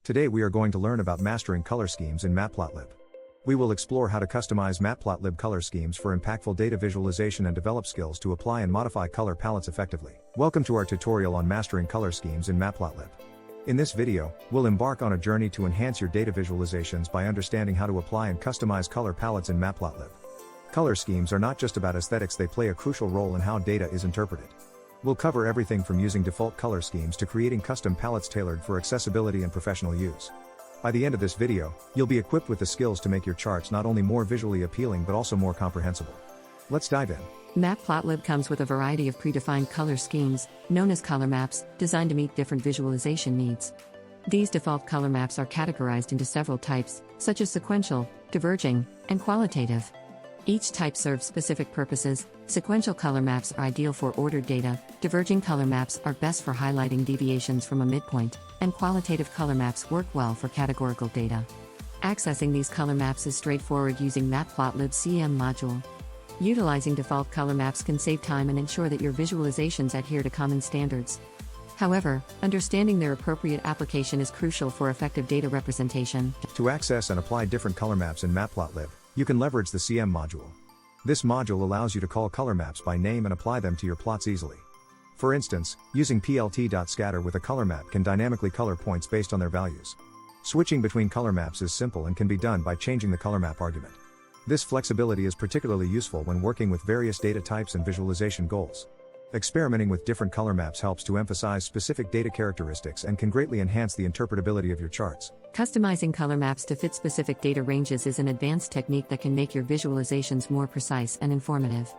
Today we are going to learn about mastering color schemes in Matplotlib. We will explore how to customize Matplotlib color schemes for impactful data visualization and develop skills to apply and modify color palettes effectively. Welcome to our tutorial on mastering color schemes in Matplotlib. In this video, we'll embark on a journey to enhance your data visualizations by understanding how to apply and customize color palettes in Matplotlib. Color schemes are not just about aesthetics, they play a crucial role in how data is interpreted. We'll cover everything from using default color schemes to creating custom palettes tailored for accessibility and professional use. By the end of this video, you'll be equipped with the skills to make your charts not only more visually appealing but also more comprehensible. Let's dive in. Matplotlib comes with a variety of predefined color schemes, known as color maps, designed to meet different visualization needs. These default color maps are categorized into several types, such as sequential, diverging, and qualitative. Each type serves specific purposes. Sequential color maps are ideal for ordered data, diverging color maps are best for highlighting deviations from a midpoint, and qualitative color maps work well for categorical data. Accessing these color maps is straightforward using Matplotlib's CM module. Utilizing default color maps can save time and ensure that your visualizations adhere to common standards. However, understanding their appropriate application is crucial for effective data representation. To access and apply different color maps in Matplotlib, you can leverage the CM module. This module allows you to call color maps by name and apply them to your plots easily. For instance, using plt.scatter with a color map can dynamically color points based on their values. Switching between color maps is simple and can be done by changing the color map argument. This flexibility is particularly useful when working with various data types and visualization goals. Experimenting with different color maps helps to emphasize specific data characteristics and can greatly enhance the interpretability of your charts. Customizing color maps to fit specific data ranges is an advanced technique that can make your visualizations more precise and informative.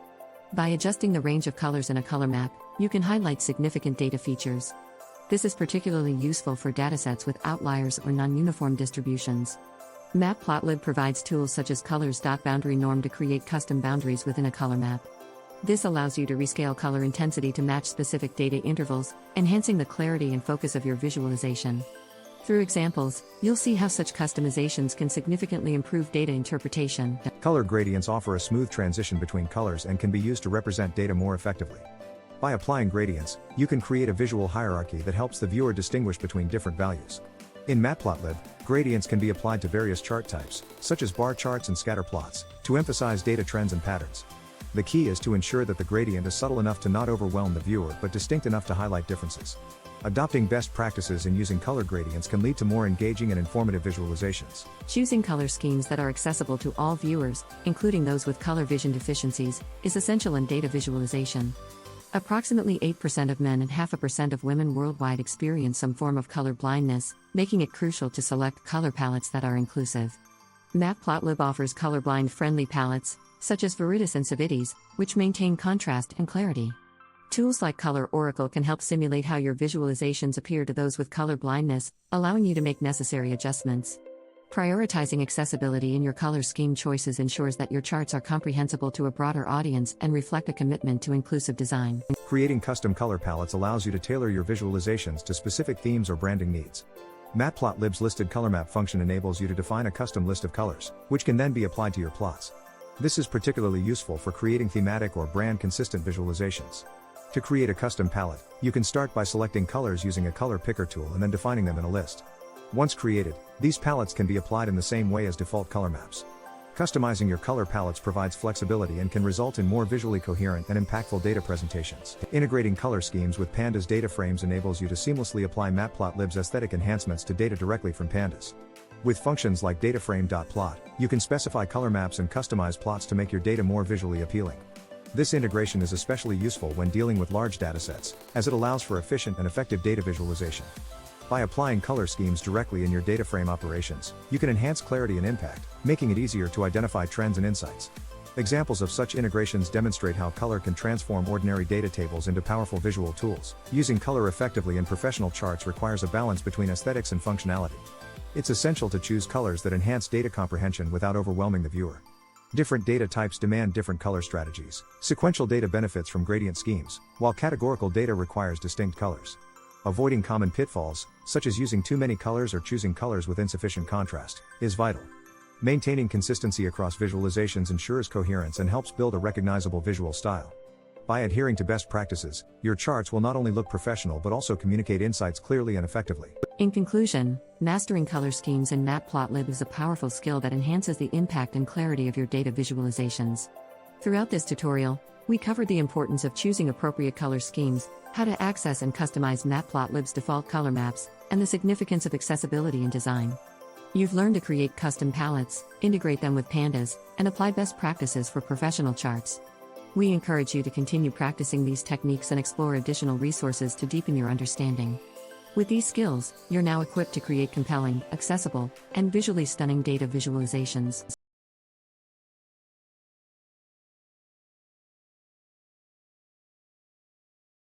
By adjusting the range of colors in a color map, you can highlight significant data features. This is particularly useful for datasets with outliers or non-uniform distributions. Matplotlib provides tools such as colors.boundary norm to create custom boundaries within a color map. This allows you to rescale color intensity to match specific data intervals, enhancing the clarity and focus of your visualization. Through examples, you'll see how such customizations can significantly improve data interpretation. Color gradients offer a smooth transition between colors and can be used to represent data more effectively. By applying gradients, you can create a visual hierarchy that helps the viewer distinguish between different values. In Matplotlib, gradients can be applied to various chart types, such as bar charts and scatter plots, to emphasize data trends and patterns. The key is to ensure that the gradient is subtle enough to not overwhelm the viewer but distinct enough to highlight differences. Adopting best practices in using color gradients can lead to more engaging and informative visualizations. Choosing color schemes that are accessible to all viewers, including those with color vision deficiencies, is essential in data visualization. Approximately 8% of men and 0.5% of women worldwide experience some form of color blindness, making it crucial to select color palettes that are inclusive. Matplotlib offers colorblind-friendly palettes, such as Viridis and Civities, which maintain contrast and clarity. Tools like Color Oracle can help simulate how your visualizations appear to those with color blindness, allowing you to make necessary adjustments. Prioritizing accessibility in your color scheme choices ensures that your charts are comprehensible to a broader audience and reflect a commitment to inclusive design. Creating custom color palettes allows you to tailor your visualizations to specific themes or branding needs. Matplotlib's listed color map function enables you to define a custom list of colors, which can then be applied to your plots. This is particularly useful for creating thematic or brand-consistent visualizations. To create a custom palette, you can start by selecting colors using a color picker tool and then defining them in a list. Once created, these palettes can be applied in the same way as default color maps. Customizing your color palettes provides flexibility and can result in more visually coherent and impactful data presentations. Integrating color schemes with Pandas data frames enables you to seamlessly apply Matplotlib's aesthetic enhancements to data directly from Pandas. With functions like dataframe.plot, you can specify color maps and customize plots to make your data more visually appealing. This integration is especially useful when dealing with large datasets, as it allows for efficient and effective data visualization. By applying color schemes directly in your data frame operations, you can enhance clarity and impact, making it easier to identify trends and insights. Examples of such integrations demonstrate how color can transform ordinary data tables into powerful visual tools. Using color effectively in professional charts requires a balance between aesthetics and functionality. It's essential to choose colors that enhance data comprehension without overwhelming the viewer. Different data types demand different color strategies. Sequential data benefits from gradient schemes, while categorical data requires distinct colors. Avoiding common pitfalls, such as using too many colors or choosing colors with insufficient contrast, is vital. Maintaining consistency across visualizations ensures coherence and helps build a recognizable visual style. By adhering to best practices, your charts will not only look professional but also communicate insights clearly and effectively. In conclusion, mastering color schemes in Matplotlib is a powerful skill that enhances the impact and clarity of your data visualizations. Throughout this tutorial, we covered the importance of choosing appropriate color schemes, how to access and customize Matplotlib's default color maps, and the significance of accessibility in design. You've learned to create custom palettes, integrate them with pandas, and apply best practices for professional charts. We encourage you to continue practicing these techniques and explore additional resources to deepen your understanding. With these skills, you're now equipped to create compelling, accessible, and visually stunning data visualizations.